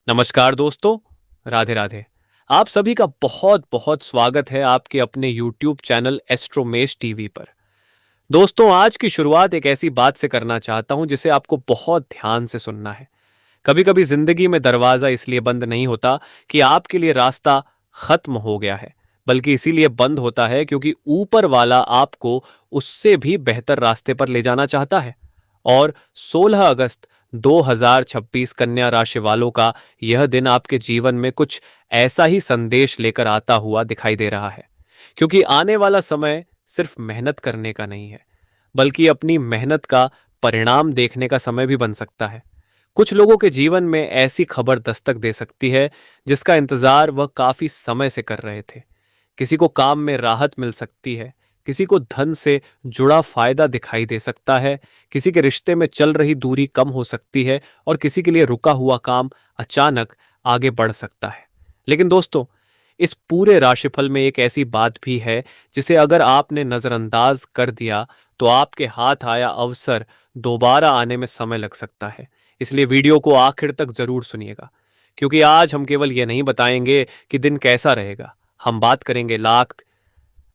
नमस्कार दोस्तों, राधे राधे। आप सभी का बहुत बहुत स्वागत है आपके अपने YouTube चैनल एस्ट्रोमेश टीवी पर। दोस्तों, आज की शुरुआत एक ऐसी बात से करना चाहता हूं जिसे आपको बहुत ध्यान से सुनना है। कभी कभी जिंदगी में दरवाजा इसलिए बंद नहीं होता कि आपके लिए रास्ता खत्म हो गया है, बल्कि इसीलिए बंद होता है क्योंकि ऊपर वाला आपको उससे भी बेहतर रास्ते पर ले जाना चाहता है। और 16 अगस्त 2026 कन्या राशि वालों का यह दिन आपके जीवन में कुछ ऐसा ही संदेश लेकर आता हुआ दिखाई दे रहा है, क्योंकि आने वाला समय सिर्फ मेहनत करने का नहीं है, बल्कि अपनी मेहनत का परिणाम देखने का समय भी बन सकता है। कुछ लोगों के जीवन में ऐसी खबर दस्तक दे सकती है जिसका इंतजार वह काफी समय से कर रहे थे। किसी को काम में राहत मिल सकती है, किसी को धन से जुड़ा फायदा दिखाई दे सकता है, किसी के रिश्ते में चल रही दूरी कम हो सकती है और किसी के लिए रुका हुआ काम अचानक आगे बढ़ सकता है। लेकिन दोस्तों, इस पूरे राशिफल में एक ऐसी बात भी है जिसे अगर आपने नजरअंदाज कर दिया तो आपके हाथ आया अवसर दोबारा आने में समय लग सकता है। इसलिए वीडियो को आखिर तक जरूर सुनिएगा, क्योंकि आज हम केवल यह नहीं बताएंगे कि दिन कैसा रहेगा। हम बात करेंगे लाख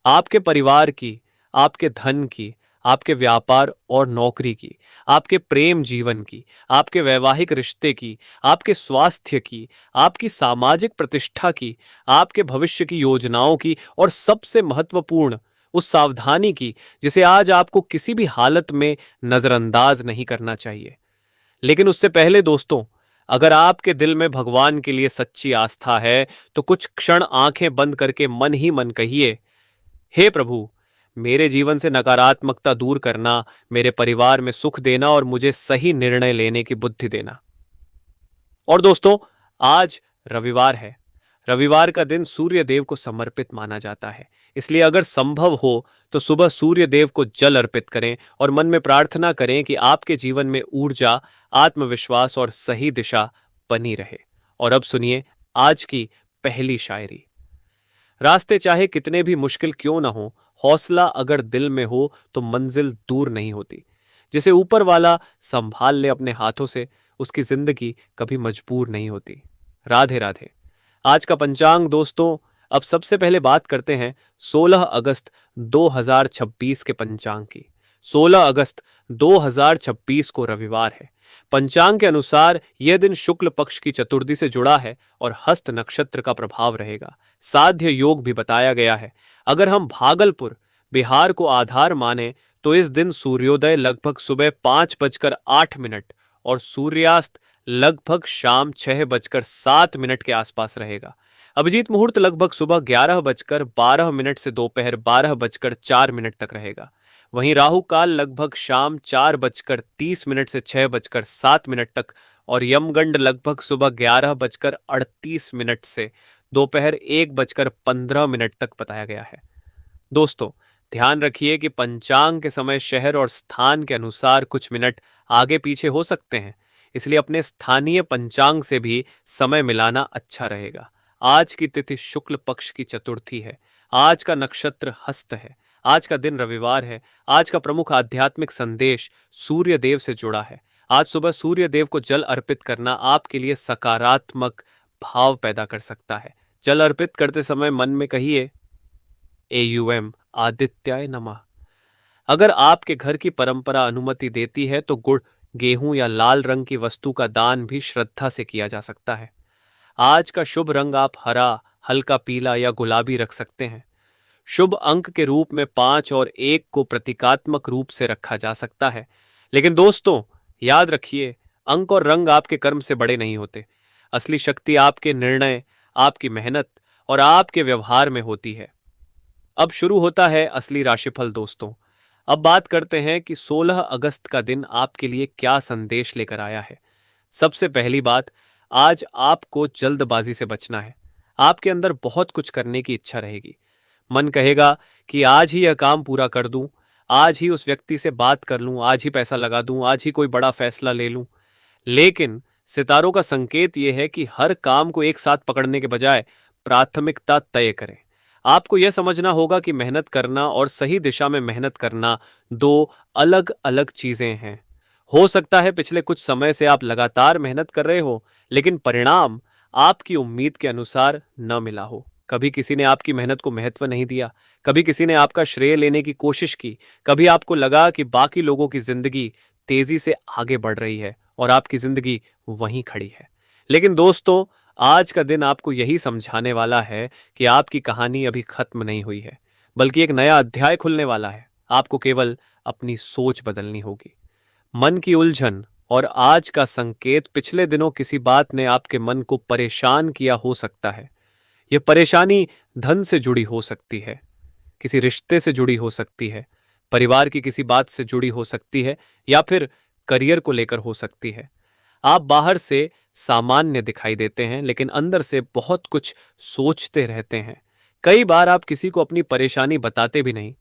आपके परिवार की, आपके धन की, आपके व्यापार और नौकरी की, आपके प्रेम जीवन की, आपके वैवाहिक रिश्ते की, आपके स्वास्थ्य की, आपकी सामाजिक प्रतिष्ठा की, आपके भविष्य की योजनाओं की और सबसे महत्वपूर्ण उस सावधानी की जिसे आज आपको किसी भी हालत में नजरअंदाज नहीं करना चाहिए। लेकिन उससे पहले दोस्तों, अगर आपके दिल में भगवान के लिए सच्ची आस्था है तो कुछ क्षण आंखें बंद करके मन ही मन कहिए, हे प्रभु, मेरे जीवन से नकारात्मकता दूर करना, मेरे परिवार में सुख देना और मुझे सही निर्णय लेने की बुद्धि देना। और दोस्तों, आज रविवार है। रविवार का दिन सूर्य देव को समर्पित माना जाता है। इसलिए अगर संभव हो तो सुबह सूर्य देव को जल अर्पित करें और मन में प्रार्थना करें कि आपके जीवन में ऊर्जा, आत्मविश्वास और सही दिशा बनी रहे। और अब सुनिए आज की पहली शायरी। रास्ते चाहे कितने भी मुश्किल क्यों ना हो, हौसला अगर दिल में हो तो मंजिल दूर नहीं होती। जिसे ऊपर वाला संभाल ले अपने हाथों से, उसकी जिंदगी कभी मजबूर नहीं होती। राधे राधे। आज का पंचांग दोस्तों, अब सबसे पहले बात करते हैं 16 अगस्त 2026 के पंचांग की। 16 अगस्त 2026 को रविवार है। पंचांग के अनुसार यह दिन शुक्ल पक्ष की चतुर्थी से जुड़ा है और हस्त नक्षत्र का प्रभाव रहेगा। साध्य योग भी बताया गया है। अगर हम भागलपुर, बिहार को आधार माने तो इस दिन सूर्योदय लगभग सुबह 5:08 और सूर्यास्त लगभग शाम 6:07 के आसपास रहेगा। अभिजीत मुहूर्त लगभग सुबह 11:12 से दोपहर 12:04 तक रहेगा। वहीं राहु काल लगभग शाम 4:30 से 6:07 तक और यमगंड लगभग सुबह 11:38 से दोपहर 1:15 तक बताया गया है। दोस्तों, ध्यान रखिए कि पंचांग के समय शहर और स्थान के अनुसार कुछ मिनट आगे पीछे हो सकते हैं, इसलिए अपने स्थानीय पंचांग से भी समय मिलाना अच्छा रहेगा। आज की तिथि शुक्ल पक्ष की चतुर्थी है। आज का नक्षत्र हस्त है। आज का दिन रविवार है। आज का प्रमुख आध्यात्मिक संदेश सूर्य देव से जुड़ा है। आज सुबह सूर्य देव को जल अर्पित करना आपके लिए सकारात्मक भाव पैदा कर सकता है। जल अर्पित करते समय मन में कहिए, AUM आदित्याय नमः। अगर आपके घर की परंपरा अनुमति देती है तो गुड़, गेहूं या लाल रंग की वस्तु का दान भी श्रद्धा से किया जा सकता है। आज का शुभ रंग आप हरा, हल्का पीला या गुलाबी रख सकते हैं। शुभ अंक के रूप में 5 और 1 को प्रतीकात्मक रूप से रखा जा सकता है। लेकिन दोस्तों, याद रखिए, अंक और रंग आपके कर्म से बड़े नहीं होते। असली शक्ति आपके निर्णय, आपकी मेहनत और आपके व्यवहार में होती है। अब शुरू होता है असली राशिफल दोस्तों। अब बात करते हैं कि 16 अगस्त का दिन आपके लिए क्या संदेश लेकर आया है। सबसे पहली बात, आज आपको जल्दबाजी से बचना है। आपके अंदर बहुत कुछ करने की इच्छा रहेगी। मन कहेगा कि आज ही यह काम पूरा कर दूं, आज ही उस व्यक्ति से बात कर लूं, आज ही पैसा लगा दूं, आज ही कोई बड़ा फैसला ले लूं। लेकिन सितारों का संकेत यह है कि हर काम को एक साथ पकड़ने के बजाय प्राथमिकता तय करें। आपको यह समझना होगा कि मेहनत करना और सही दिशा में मेहनत करना दो अलग अलग चीजें हैं। हो सकता है पिछले कुछ समय से आप लगातार मेहनत कर रहे हो, लेकिन परिणाम आपकी उम्मीद के अनुसार न मिला हो। कभी किसी ने आपकी मेहनत को महत्व नहीं दिया, कभी किसी ने आपका श्रेय लेने की कोशिश की, कभी आपको लगा कि बाकी लोगों की जिंदगी तेजी से आगे बढ़ रही है और आपकी जिंदगी वहीं खड़ी है। लेकिन दोस्तों, आज का दिन आपको यही समझाने वाला है कि आपकी कहानी अभी खत्म नहीं हुई है, बल्कि एक नया अध्याय खुलने वाला है। आपको केवल अपनी सोच बदलनी होगी। मन की उलझन और आज का संकेत, पिछले दिनों किसी बात ने आपके मन को परेशान किया हो सकता है। यह परेशानी धन से जुड़ी हो सकती है, किसी रिश्ते से जुड़ी हो सकती है, परिवार की किसी बात से जुड़ी हो सकती है, या फिर करियर को लेकर हो सकती है। आप बाहर से सामान्य दिखाई देते हैं, लेकिन अंदर से बहुत कुछ सोचते रहते हैं। कई बार आप किसी को अपनी परेशानी बताते भी नहीं।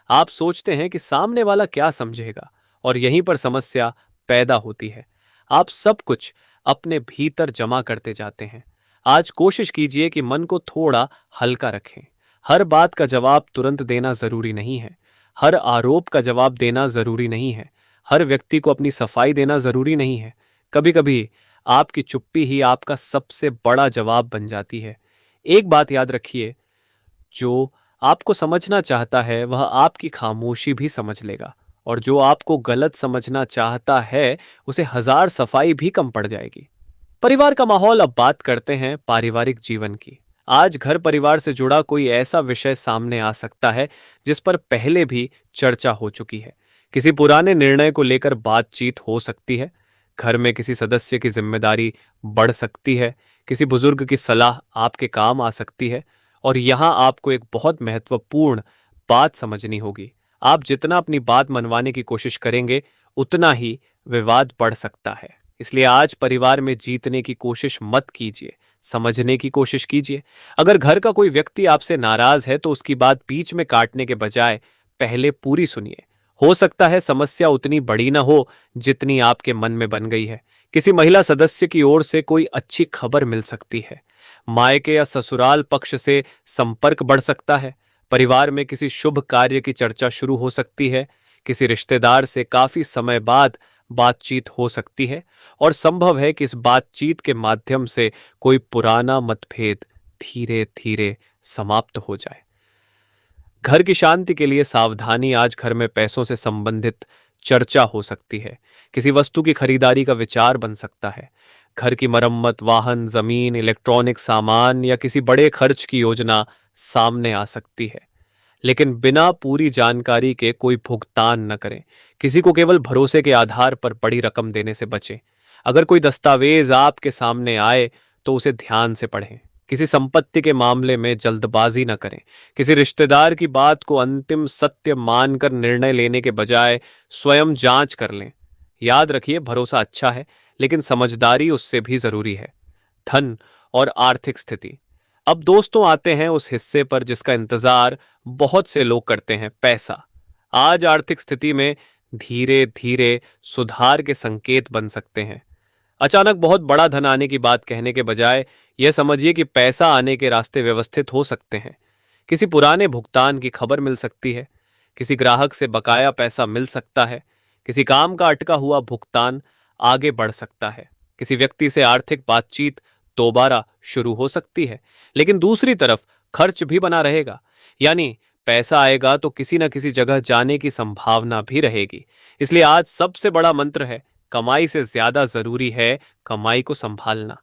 आप सोचते हैं कि सामने वाला क्या समझेगा, और यहीं पर समस्या पैदा होती है। आप सब कुछ अपने भीतर जमा करते जाते हैं। आज कोशिश कीजिए कि मन को थोड़ा हल्का रखें। हर बात का जवाब तुरंत देना जरूरी नहीं है। हर आरोप का जवाब देना जरूरी नहीं है। हर व्यक्ति को अपनी सफाई देना जरूरी नहीं है। कभी कभी आपकी चुप्पी ही आपका सबसे बड़ा जवाब बन जाती है। एक बात याद रखिए, जो आपको समझना चाहता है वह आपकी खामोशी भी समझ लेगा, और जो आपको गलत समझना चाहता है उसे हजार सफाई भी कम पड़ जाएगी। परिवार का माहौल। अब बात करते हैं पारिवारिक जीवन की। आज घर परिवार से जुड़ा कोई ऐसा विषय सामने आ सकता है जिस पर पहले भी चर्चा हो चुकी है। किसी पुराने निर्णय को लेकर बातचीत हो सकती है। घर में किसी सदस्य की जिम्मेदारी बढ़ सकती है। किसी बुजुर्ग की सलाह आपके काम आ सकती है। और यहां आपको एक बहुत महत्वपूर्ण बात समझनी होगी। आप जितना अपनी बात मनवाने की कोशिश करेंगे, उतना ही विवाद बढ़ सकता है। इसलिए आज परिवार में जीतने की कोशिश मत कीजिए, समझने की कोशिश कीजिए। अगर घर का कोई व्यक्ति आपसे नाराज है तो उसकी बात बीच में काटने के बजाय पहले पूरी सुनिए। हो सकता है समस्या उतनी बड़ी ना हो जितनी आपके मन में बन गई है। किसी महिला सदस्य की ओर से कोई अच्छी खबर मिल सकती है। मायके या ससुराल पक्ष से संपर्क बढ़ सकता है। परिवार में किसी शुभ कार्य की चर्चा शुरू हो सकती है। किसी रिश्तेदार से काफी समय बाद बातचीत हो सकती है, और संभव है कि इस बातचीत के माध्यम से कोई पुराना मतभेद धीरे धीरे समाप्त हो जाए। घर की शांति के लिए सावधानी। आज घर में पैसों से संबंधित चर्चा हो सकती है। किसी वस्तु की खरीदारी का विचार बन सकता है। घर की मरम्मत, वाहन, जमीन, इलेक्ट्रॉनिक सामान या किसी बड़े खर्च की योजना सामने आ सकती है। लेकिन बिना पूरी जानकारी के कोई भुगतान न करें। किसी को केवल भरोसे के आधार पर बड़ी रकम देने से बचें। अगर कोई दस्तावेज आपके सामने आए तो उसे ध्यान से पढ़ें। किसी संपत्ति के मामले में जल्दबाजी न करें। किसी रिश्तेदार की बात को अंतिम सत्य मानकर निर्णय लेने के बजाय स्वयं जांच कर लें। याद रखिए, भरोसा अच्छा है, लेकिन समझदारी उससे भी जरूरी है। धन और आर्थिक स्थिति। अब दोस्तों आते हैं उस हिस्से पर जिसका इंतजार बहुत से लोग करते हैं, पैसा। आज आर्थिक स्थिति में धीरे धीरे सुधार के संकेत बन सकते हैं। अचानक बहुत बड़ा धन आने की बात कहने के बजाय यह समझिए कि पैसा आने के रास्ते व्यवस्थित हो सकते हैं। किसी पुराने भुगतान की खबर मिल सकती है। किसी ग्राहक से बकाया पैसा मिल सकता है। किसी काम का अटका हुआ भुगतान आगे बढ़ सकता है। किसी व्यक्ति से आर्थिक बातचीत दोबारा शुरू हो सकती है। लेकिन दूसरी तरफ खर्च भी बना रहेगा। यानी पैसा आएगा तो किसी न किसी जगह जाने की संभावना भी रहेगी। इसलिए आज सबसे बड़ा मंत्र है, कमाई से ज्यादा जरूरी है कमाई को संभालना।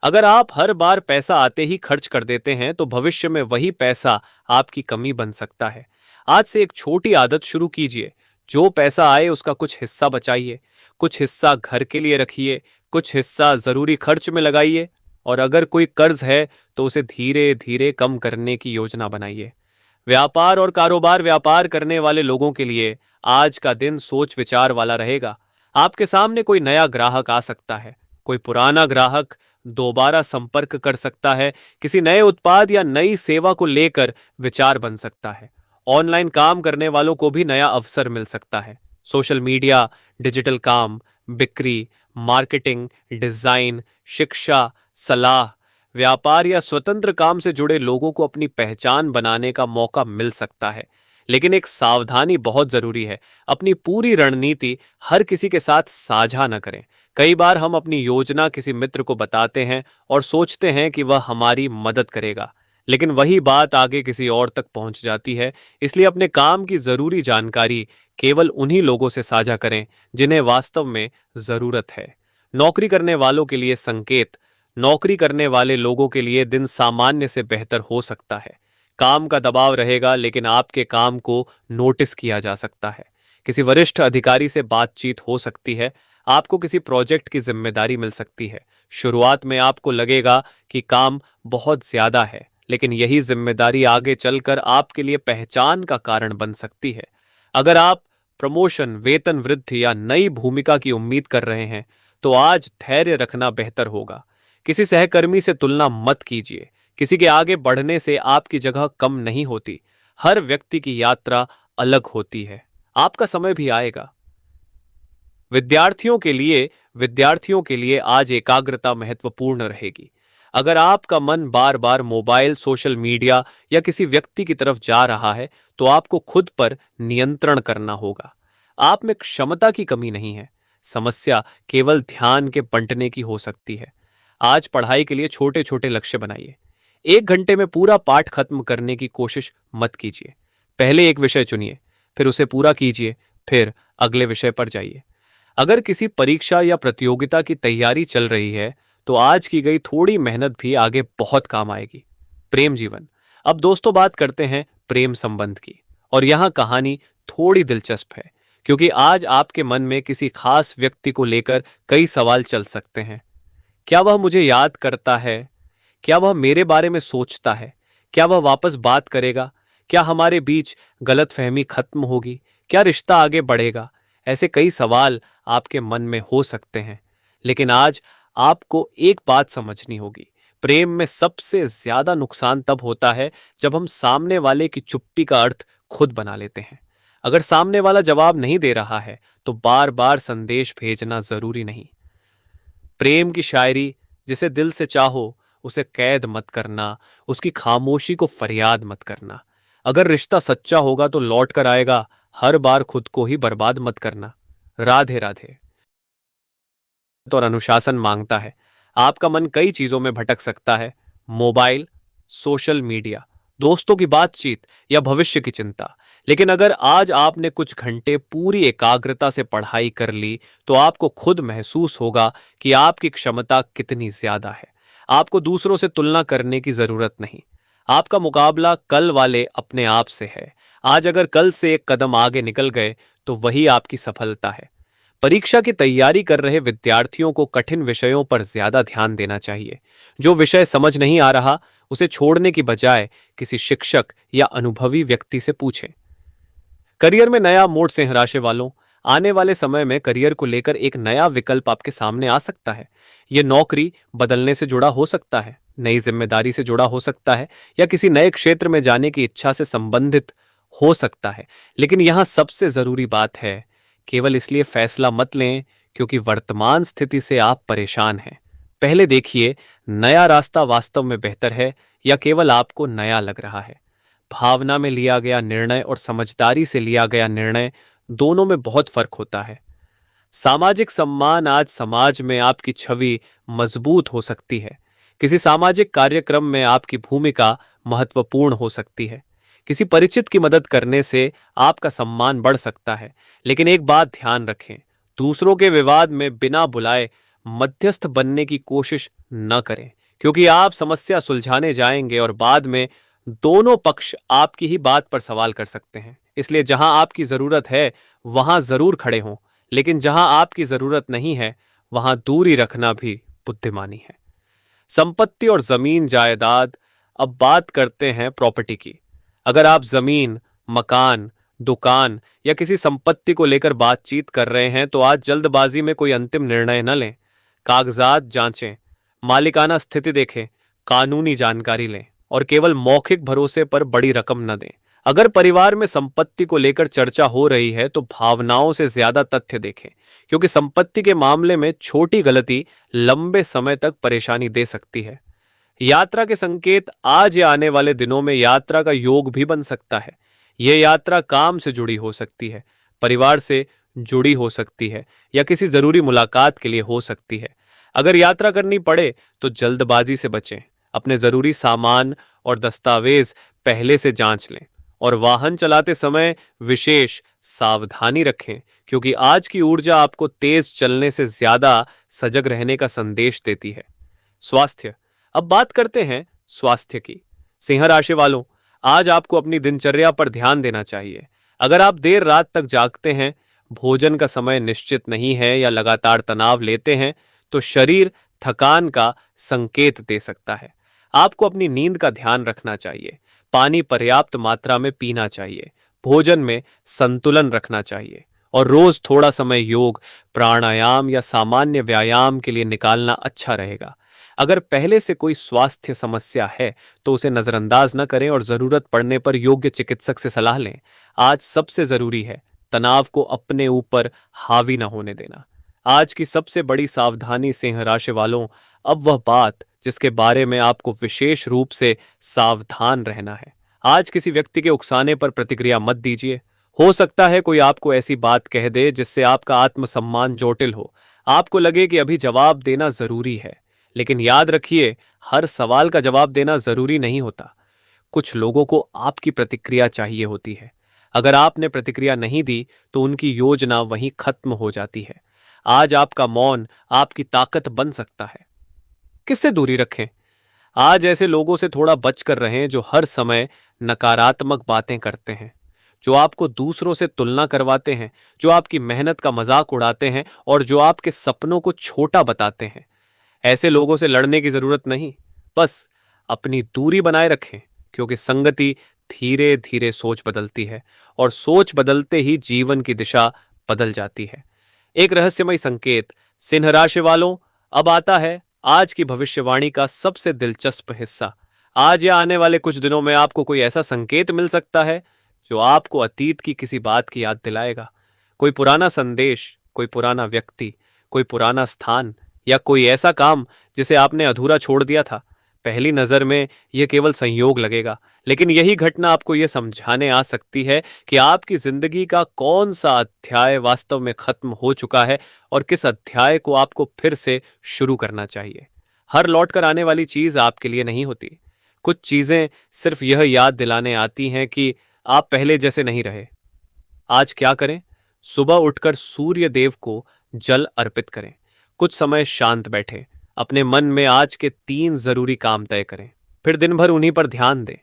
अगर आप हर बार पैसा आते ही खर्च कर देते हैं तो भविष्य में वही पैसा आपकी कमी बन सकता है। आज से एक छोटी आदत शुरू कीजिए। जो पैसा आए उसका कुछ हिस्सा बचाइए, कुछ हिस्सा घर के लिए रखिए, कुछ हिस्सा जरूरी खर्च में लगाइए, और अगर कोई कर्ज है तो उसे धीरे धीरे कम करने की योजना बनाइए। व्यापार और कारोबार। व्यापार करने वाले लोगों के लिए आज का दिन सोच विचार वाला रहेगा। आपके सामने कोई नया ग्राहक आ सकता है। कोई पुराना ग्राहक दोबारा संपर्क कर सकता है। किसी नए उत्पाद या नई सेवा को लेकर विचार बन सकता है। ऑनलाइन काम करने वालों को भी नया अवसर मिल सकता है। सोशल मीडिया, डिजिटल काम, बिक्री, मार्केटिंग, डिजाइन, शिक्षा, सलाह, व्यापार या स्वतंत्र काम से जुड़े लोगों को अपनी पहचान बनाने का मौका मिल सकता है। लेकिन एक सावधानी बहुत जरूरी है। अपनी पूरी रणनीति हर किसी के साथ साझा न करें। कई बार हम अपनी योजना किसी मित्र को बताते हैं और सोचते हैं कि वह हमारी मदद करेगा, लेकिन वही बात आगे किसी और तक पहुंच जाती है। इसलिए अपने काम की जरूरी जानकारी केवल उन्हीं लोगों से साझा करें जिन्हें वास्तव में जरूरत है। नौकरी करने वालों के लिए संकेत। नौकरी करने वाले लोगों के लिए दिन सामान्य से बेहतर हो सकता है। काम का दबाव रहेगा, लेकिन आपके काम को नोटिस किया जा सकता है। किसी वरिष्ठ अधिकारी से बातचीत हो सकती है। आपको किसी प्रोजेक्ट की जिम्मेदारी मिल सकती है। शुरुआत में आपको लगेगा कि काम बहुत ज्यादा है, लेकिन यही जिम्मेदारी आगे चलकर आपके लिए पहचान का कारण बन सकती है। अगर आप प्रमोशन, वेतन वृद्धि या नई भूमिका की उम्मीद कर रहे हैं, तो आज धैर्य रखना बेहतर होगा। किसी सहकर्मी से तुलना मत कीजिए। किसी के आगे बढ़ने से आपकी जगह कम नहीं होती। हर व्यक्ति की यात्रा अलग होती है। आपका समय भी आएगा। विद्यार्थियों के लिए आज एकाग्रता महत्वपूर्ण रहेगी। अगर आपका मन बार बार मोबाइल, सोशल मीडिया या किसी व्यक्ति की तरफ जा रहा है, तो आपको खुद पर नियंत्रण करना होगा। आप में क्षमता की कमी नहीं है। समस्या केवल ध्यान के बंटने की हो सकती है। आज पढ़ाई के लिए छोटे छोटे लक्ष्य बनाइए। 1 घंटे में पूरा पाठ खत्म करने की कोशिश मत कीजिए। पहले एक विषय चुनिए, फिर उसे पूरा कीजिए, फिर अगले विषय पर जाइए। अगर किसी परीक्षा या प्रतियोगिता की तैयारी चल रही है, तो आज की गई थोड़ी मेहनत भी आगे बहुत काम आएगी। प्रेम जीवन। अब दोस्तों, बात करते हैं प्रेम संबंध की। और यहां कहानी थोड़ी दिलचस्प है, क्योंकि आज आपके मन में किसी खास व्यक्ति को लेकर कई सवाल चल सकते हैं। क्या वह मुझे याद करता है? क्या वह मेरे बारे में सोचता है? क्या वह वापस बात करेगा? क्या हमारे बीच गलतफहमी खत्म होगी? क्या रिश्ता आगे बढ़ेगा? ऐसे कई सवाल आपके मन में हो सकते हैं। लेकिन आज आपको एक बात समझनी होगी। प्रेम में सबसे ज्यादा नुकसान तब होता है जब हम सामने वाले की चुप्पी का अर्थ खुद बना लेते हैं। अगर सामने वाला जवाब नहीं दे रहा है, तो बार बार संदेश भेजना जरूरी नहीं। प्रेम की शायरी, जिसे दिल से चाहो उसे कैद मत करना, उसकी खामोशी को फरियाद मत करना। अगर रिश्ता सच्चा होगा तो लौट कर आएगा। हर बार खुद को ही बर्बाद मत करना। राधे राधे। और अनुशासन मांगता है। आपका मन कई चीजों में भटक सकता है। मोबाइल, सोशल मीडिया, दोस्तों की बातचीत या भविष्य की चिंता। लेकिन अगर आज आपने कुछ घंटे पूरी एकाग्रता से पढ़ाई कर ली, तो आपको खुद महसूस होगा कि आपकी क्षमता कितनी ज्यादा है। आपको दूसरों से तुलना करने की जरूरत नहीं। आपका मुकाबला कल वाले अपने आप से है। आज अगर कल से एक कदम आगे निकल गए, तो वही आपकी सफलता है। परीक्षा की तैयारी कर रहे विद्यार्थियों को कठिन विषयों पर ज्यादा ध्यान देना चाहिए। जो विषय समझ नहीं आ रहा, उसे छोड़ने की बजाय किसी शिक्षक या अनुभवी व्यक्ति से पूछें। करियर में नया मोड़ से हराशे वालों, आने वाले समय में करियर को लेकर एक नया विकल्प आपके सामने आ सकता है। यह नौकरी बदलने से जुड़ा हो सकता है, नई जिम्मेदारी से जुड़ा हो सकता है, या किसी नए क्षेत्र में जाने की इच्छा से संबंधित हो सकता है। लेकिन यहां सबसे जरूरी बात है, केवल इसलिए फैसला मत लें क्योंकि वर्तमान स्थिति से आप परेशान हैं। पहले देखिए, नया रास्ता वास्तव में बेहतर है या केवल आपको नया लग रहा है। भावना में लिया गया निर्णय और समझदारी से लिया गया निर्णय, दोनों में बहुत फर्क होता है। सामाजिक सम्मान। आज समाज में आपकी छवि मजबूत हो सकती है। किसी सामाजिक कार्यक्रम में आपकी भूमिका महत्वपूर्ण हो सकती है। किसी परिचित की मदद करने से आपका सम्मान बढ़ सकता है। लेकिन एक बात ध्यान रखें, दूसरों के विवाद में बिना बुलाए मध्यस्थ बनने की कोशिश न करें, क्योंकि आप समस्या सुलझाने जाएंगे और बाद में दोनों पक्ष आपकी ही बात पर सवाल कर सकते हैं। इसलिए जहां आपकी जरूरत है, वहां जरूर खड़े हों, लेकिन जहां आपकी जरूरत नहीं है, वहां दूरी रखना भी बुद्धिमानी है। संपत्ति और जमीन जायदाद। अब बात करते हैं प्रॉपर्टी की। अगर आप जमीन, मकान, दुकान या किसी संपत्ति को लेकर बातचीत कर रहे हैं, तो आज जल्दबाजी में कोई अंतिम निर्णय न लें। कागजात जांचें, मालिकाना स्थिति देखें, कानूनी जानकारी लें और केवल मौखिक भरोसे पर बड़ी रकम न दें। अगर परिवार में संपत्ति को लेकर चर्चा हो रही है, तो भावनाओं से ज्यादा तथ्य देखें, क्योंकि संपत्ति के मामले में छोटी गलती लंबे समय तक परेशानी दे सकती है। यात्रा के संकेत। आज या आने वाले दिनों में यात्रा का योग भी बन सकता है। ये यात्रा काम से जुड़ी हो सकती है, परिवार से जुड़ी हो सकती है या किसी जरूरी मुलाकात के लिए हो सकती है। अगर यात्रा करनी पड़े तो जल्दबाजी से बचें, अपने जरूरी सामान और दस्तावेज पहले से जांच लें और वाहन चलाते समय विशेष सावधानी रखें, क्योंकि आज की ऊर्जा आपको तेज चलने से ज्यादा सजग रहने का संदेश देती है। स्वास्थ्य। अब बात करते हैं स्वास्थ्य की। सिंह राशि वालों, आज आपको अपनी दिनचर्या पर ध्यान देना चाहिए। अगर आप देर रात तक जागते हैं, भोजन का समय निश्चित नहीं है या लगातार तनाव लेते हैं, तो शरीर थकान का संकेत दे सकता है। आपको अपनी नींद का ध्यान रखना चाहिए, पानी पर्याप्त मात्रा में पीना चाहिए, भोजन में संतुलन रखना चाहिए और रोज थोड़ा समय योग, प्राणायाम या सामान्य व्यायाम के लिए निकालना अच्छा रहेगा। अगर पहले से कोई स्वास्थ्य समस्या है तो उसे नजरअंदाज न करें और जरूरत पड़ने पर योग्य चिकित्सक से सलाह लें। आज सबसे जरूरी है तनाव को अपने ऊपर हावी न होने देना। आज की सबसे बड़ी सावधानी सिंह राशि वालों, अब वह बात जिसके बारे में आपको विशेष रूप से सावधान रहना है। आज किसी व्यक्ति के उकसाने पर प्रतिक्रिया मत दीजिए। हो सकता है कोई आपको ऐसी बात कह दे जिससे आपका आत्मसम्मान चोटिल हो, आपको लगे कि अभी जवाब देना जरूरी है। लेकिन याद रखिए, हर सवाल का जवाब देना जरूरी नहीं होता। कुछ लोगों को आपकी प्रतिक्रिया चाहिए होती है। अगर आपने प्रतिक्रिया नहीं दी तो उनकी योजना वहीं खत्म हो जाती है। आज आपका मौन आपकी ताकत बन सकता है। किससे दूरी रखें? आज ऐसे लोगों से थोड़ा बच कर रहें जो हर समय नकारात्मक बातें करते हैं, जो आपको दूसरों से तुलना करवाते हैं, जो आपकी मेहनत का मजाक उड़ाते हैं और जो आपके सपनों को छोटा बताते हैं। ऐसे लोगों से लड़ने की जरूरत नहीं, बस अपनी दूरी बनाए रखें, क्योंकि संगति धीरे धीरे सोच बदलती है और सोच बदलते ही जीवन की दिशा बदल जाती है। एक रहस्यमय संकेत। सिंह राशि वालों, अब आता है आज की भविष्यवाणी का सबसे दिलचस्प हिस्सा। आज या आने वाले कुछ दिनों में आपको कोई ऐसा संकेत मिल सकता है जो आपको अतीत की किसी बात की याद दिलाएगा। कोई पुराना संदेश, कोई पुराना व्यक्ति, कोई पुराना स्थान या कोई ऐसा काम जिसे आपने अधूरा छोड़ दिया था। पहली नजर में यह केवल संयोग लगेगा, लेकिन यही घटना आपको यह समझाने आ सकती है कि आपकी जिंदगी का कौन सा अध्याय वास्तव में खत्म हो चुका है और किस अध्याय को आपको फिर से शुरू करना चाहिए। हर लौट कर आने वाली चीज आपके लिए नहीं होती। कुछ चीजें सिर्फ यह याद दिलाने आती हैं कि आप पहले जैसे नहीं रहे। आज क्या करें? सुबह उठकर सूर्य देव को जल अर्पित करें। कुछ समय शांत बैठे, अपने मन में आज के 3 जरूरी काम तय करें, फिर दिन भर उन्हीं पर ध्यान दें।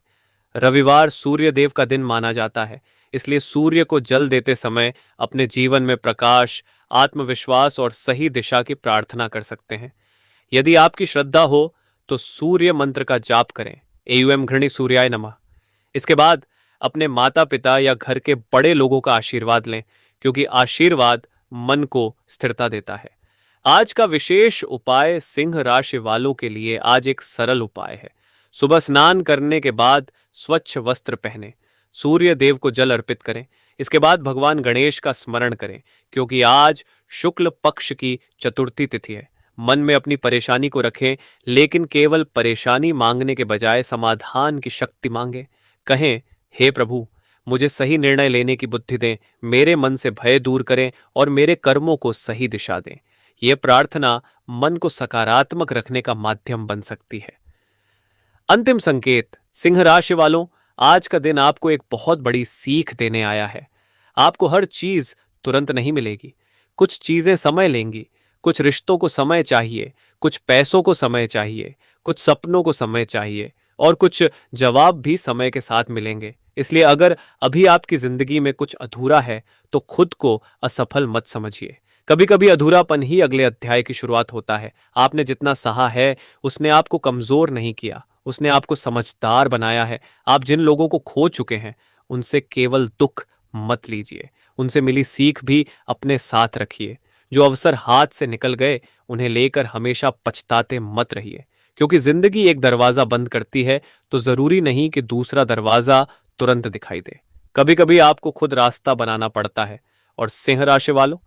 रविवार सूर्य देव का दिन माना जाता है, इसलिए सूर्य को जल देते समय अपने जीवन में प्रकाश, आत्मविश्वास और सही दिशा की प्रार्थना कर सकते हैं। यदि आपकी श्रद्धा हो तो सूर्य मंत्र का जाप करें, एयुएम घृणी सूर्याय नमः। इसके बाद अपने माता पिता या घर के बड़े लोगों का आशीर्वाद लें, क्योंकि आशीर्वाद मन को स्थिरता देता है। आज का विशेष उपाय सिंह राशि वालों के लिए आज एक सरल उपाय है। सुबह स्नान करने के बाद स्वच्छ वस्त्र पहने, सूर्य देव को जल अर्पित करें। इसके बाद भगवान गणेश का स्मरण करें, क्योंकि आज शुक्ल पक्ष की चतुर्थी तिथि है। मन में अपनी परेशानी को रखें, लेकिन केवल परेशानी मांगने के बजाय समाधान की शक्ति मांगे। कहें, हे प्रभु, मुझे सही निर्णय लेने की बुद्धि दें, मेरे मन से भय दूर करें और मेरे कर्मों को सही दिशा दें। यह प्रार्थना मन को सकारात्मक रखने का माध्यम बन सकती है। अंतिम संकेत। सिंह राशि वालों, आज का दिन आपको एक बहुत बड़ी सीख देने आया है। आपको हर चीज तुरंत नहीं मिलेगी। कुछ चीजें समय लेंगी, कुछ रिश्तों को समय चाहिए, कुछ पैसों को समय चाहिए, कुछ सपनों को समय चाहिए और कुछ जवाब भी समय के साथ मिलेंगे। इसलिए अगर अभी आपकी जिंदगी में कुछ अधूरा है तो खुद को असफल मत समझिए। कभी कभी अधूरापन ही अगले अध्याय की शुरुआत होता है। आपने जितना सहा है उसने आपको कमजोर नहीं किया, उसने आपको समझदार बनाया है। आप जिन लोगों को खो चुके हैं उनसे केवल दुख मत लीजिए, उनसे मिली सीख भी अपने साथ रखिए। जो अवसर हाथ से निकल गए उन्हें लेकर हमेशा पछताते मत रहिए, क्योंकि जिंदगी एक दरवाजा बंद करती है तो जरूरी नहीं कि दूसरा दरवाजा तुरंत दिखाई दे। कभी कभी आपको खुद रास्ता बनाना पड़ता है और सिंह राशि वालों,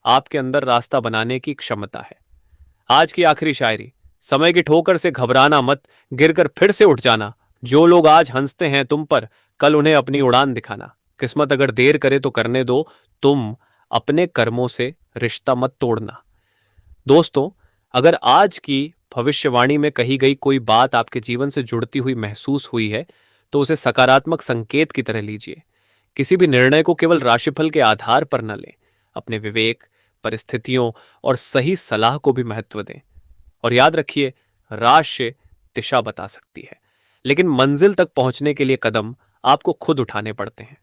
आपके अंदर रास्ता बनाने की क्षमता है। आज की आखिरी शायरी। समय की ठोकर से घबराना मत, गिरकर फिर से उठ जाना। जो लोग आज हंसते हैं तुम पर, कल उन्हें अपनी उड़ान दिखाना। किस्मत अगर देर करे तो करने दो, तुम अपने कर्मों से रिश्ता मत तोड़ना। दोस्तों, अगर आज की भविष्यवाणी में कही गई कोई बात आपके जीवन से जुड़ती हुई महसूस हुई है, तो उसे सकारात्मक संकेत की तरह लीजिए। किसी भी निर्णय को केवल राशिफल के आधार पर न लें। अपने विवेक, परिस्थितियों और सही सलाह को भी महत्व दें। और याद रखिए, राशि दिशा बता सकती है, लेकिन मंजिल तक पहुंचने के लिए कदम आपको खुद उठाने पड़ते हैं।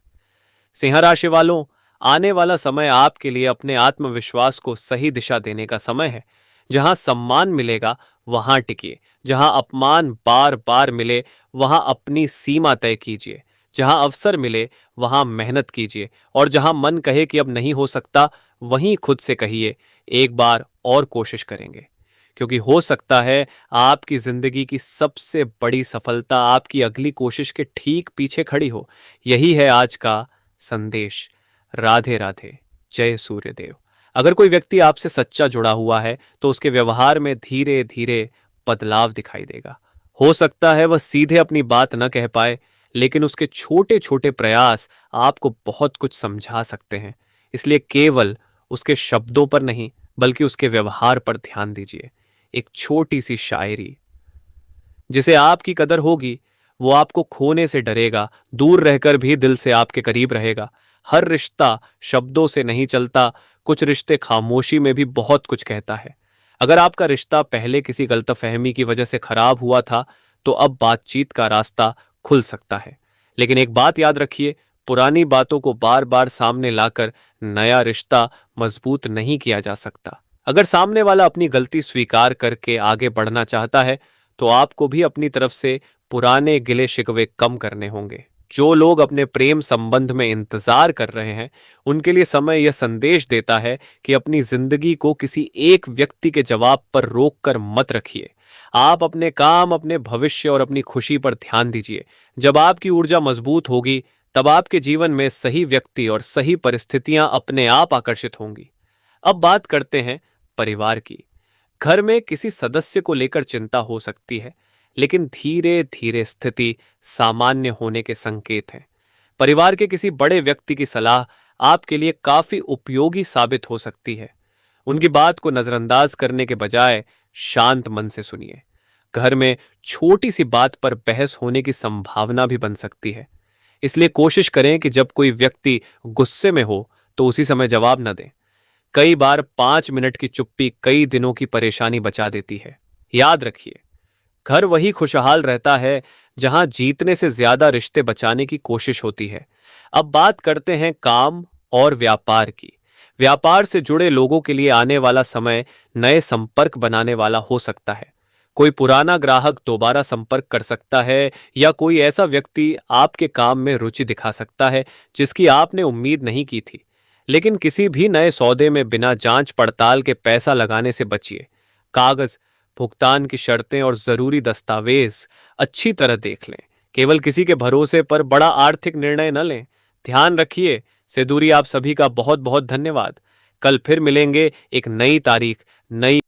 सिंह राशि वालों, आने वाला समय आपके लिए अपने आत्मविश्वास को सही दिशा देने का समय है। जहां सम्मान मिलेगा वहां टिकिए, जहां अपमान बार बार मिले वहां अपनी सीमा तय कीजिए, जहां अवसर मिले वहां मेहनत कीजिए, और जहां मन कहे कि अब नहीं हो सकता, वहीं खुद से कहिए एक बार और कोशिश करेंगे। क्योंकि हो सकता है आपकी जिंदगी की सबसे बड़ी सफलता आपकी अगली कोशिश के ठीक पीछे खड़ी हो। यही है आज का संदेश। राधे राधे। जय सूर्यदेव। अगर कोई व्यक्ति आपसे सच्चा जुड़ा हुआ है तो उसके व्यवहार में धीरे धीरे बदलाव दिखाई देगा। हो सकता है वह सीधे अपनी बात न कह पाए, लेकिन उसके छोटे छोटे प्रयास आपको बहुत कुछ समझा सकते हैं। इसलिए केवल उसके शब्दों पर नहीं, बल्कि उसके व्यवहार पर ध्यान दीजिए। एक छोटी सी शायरी, जिसे आपकी कदर होगी वो आपको खोने से डरेगा, दूर रहकर भी दिल से आपके करीब रहेगा। हर रिश्ता शब्दों से नहीं चलता, कुछ रिश्ते खामोशी में भी बहुत कुछ कहता है। अगर आपका रिश्ता पहले किसी गलतफहमी की वजह से खराब हुआ था, तो अब बातचीत का रास्ता खुल सकता है। लेकिन एक बात याद रखिए, पुरानी बातों को बार बार सामने लाकर नया रिश्ता मजबूत नहीं किया जा सकता। अगर सामने वाला अपनी गलती स्वीकार करके आगे बढ़ना चाहता है, तो आपको भी अपनी तरफ से पुराने गिले शिकवे कम करने होंगे। जो लोग अपने प्रेम संबंध में इंतजार कर रहे हैं, उनके लिए समय यह संदेश देता है कि अपनी जिंदगी को किसी एक व्यक्ति के जवाब पर रोक कर मत रखिए। आप अपने काम, अपने भविष्य और अपनी खुशी पर ध्यान दीजिए। जब आपकी ऊर्जा मजबूत होगी, तब आपके जीवन में सही व्यक्ति और सही परिस्थितियां अपने आप आकर्षित होंगी। अब बात करते हैं परिवार की। घर में किसी सदस्य को लेकर चिंता हो सकती है, लेकिन धीरे धीरे स्थिति सामान्य होने के संकेत हैं। परिवार के किसी बड़े व्यक्ति की सलाह आपके लिए काफी उपयोगी साबित हो सकती है। उनकी बात को नजरअंदाज करने के बजाय शांत मन से सुनिए। घर में छोटी सी बात पर बहस होने की संभावना भी बन सकती है। इसलिए कोशिश करें कि जब कोई व्यक्ति गुस्से में हो तो उसी समय जवाब न दें। कई बार 5 मिनट की चुप्पी कई दिनों की परेशानी बचा देती है। याद रखिए, घर वही खुशहाल रहता है जहां जीतने से ज्यादा रिश्ते बचाने की कोशिश होती है। अब बात करते हैं काम और व्यापार की। व्यापार से जुड़े लोगों के लिए आने वाला समय नए संपर्क बनाने वाला हो सकता है। कोई पुराना ग्राहक दोबारा संपर्क कर सकता है, या कोई ऐसा व्यक्ति आपके काम में रुचि दिखा सकता है जिसकी आपने उम्मीद नहीं की थी। लेकिन किसी भी नए सौदे में बिना जांच पड़ताल के पैसा लगाने से बचिए। कागज, भुगतान की शर्तें और जरूरी दस्तावेज अच्छी तरह देख लें। केवल किसी के भरोसे पर बड़ा आर्थिक निर्णय न लें। ध्यान रखिए। से दूरी आप सभी का बहुत बहुत धन्यवाद। कल फिर मिलेंगे एक नई तारीख, नई